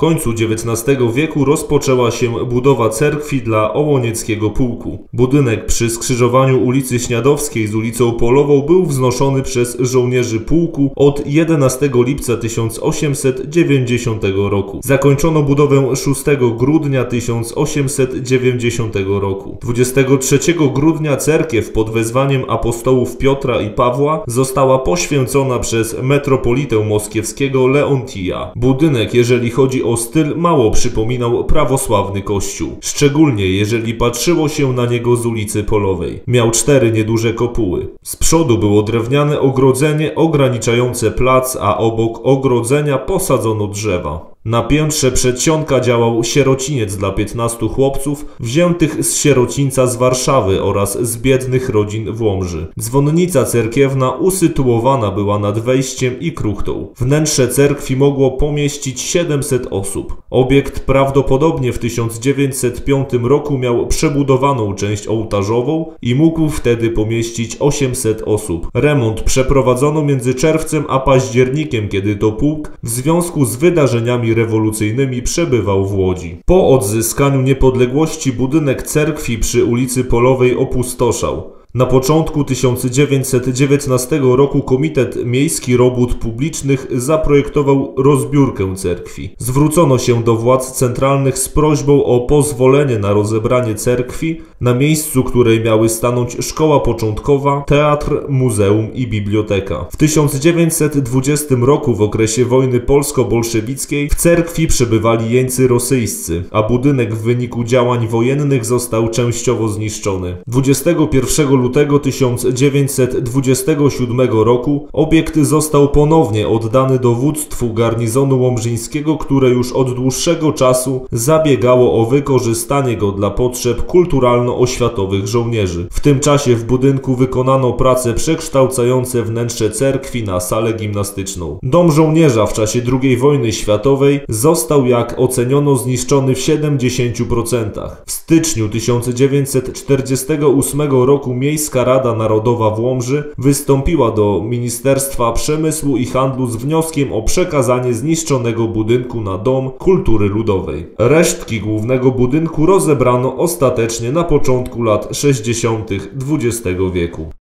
końcu XIX wieku rozpoczęła się budowa cerkwi dla Ołonieckiego Pułku. Budynek przy skrzyżowaniu ulicy Śniadowskiej z ulicą Polową był wznoszony przez żołnierzy pułku od 11 lipca 1890 roku. Zakończono budowę 6 grudnia 1890 roku. 23 grudnia cerkiew pod wezwaniem apostołów Piotra i Pawła została poświęcona przez metropolitę moskiewskiego Leontija. Budynek, jeżeli chodzi o styl, mało przypominał prawosławny kościół, szczególnie jeżeli patrzyło się na niego z ulicy Polowej. Miał 4 nieduże kopuły. Z przodu było drewniane ogrodzenie ograniczające plac, a obok ogrodzenia posadzono drzewa. Na piętrze przedsionka działał sierociniec dla 15 chłopców wziętych z sierocińca z Warszawy oraz z biednych rodzin w Łomży. Dzwonnica cerkiewna usytuowana była nad wejściem i kruchtą. Wnętrze cerkwi mogło pomieścić 700 osób. Obiekt prawdopodobnie w 1905 roku miał przebudowaną część ołtarzową i mógł wtedy pomieścić 800 osób. Remont przeprowadzono między czerwcem a październikiem, kiedy to pułk w związku z wydarzeniami rewolucyjnymi przebywał w Łodzi. Po odzyskaniu niepodległości budynek cerkwi przy ulicy Polowej opustoszał. Na początku 1919 roku Komitet Miejski Robót Publicznych zaprojektował rozbiórkę cerkwi. Zwrócono się do władz centralnych z prośbą o pozwolenie na rozebranie cerkwi, na miejscu której miały stanąć szkoła początkowa, teatr, muzeum i biblioteka. W 1920 roku, w okresie wojny polsko-bolszewickiej, w cerkwi przebywali jeńcy rosyjscy, a budynek w wyniku działań wojennych został częściowo zniszczony. 21 lutego 1927 roku obiekt został ponownie oddany dowództwu garnizonu łomżyńskiego, które już od dłuższego czasu zabiegało o wykorzystanie go dla potrzeb kulturalno-oświatowych żołnierzy. W tym czasie w budynku wykonano prace przekształcające wnętrze cerkwi na salę gimnastyczną. Dom żołnierza w czasie II wojny światowej został, jak oceniono, zniszczony w 70%. W styczniu 1948 roku Miejska Rada Narodowa w Łomży wystąpiła do Ministerstwa Przemysłu i Handlu z wnioskiem o przekazanie zniszczonego budynku na Dom Kultury Ludowej. Resztki głównego budynku rozebrano ostatecznie na początku lat 60. XX wieku.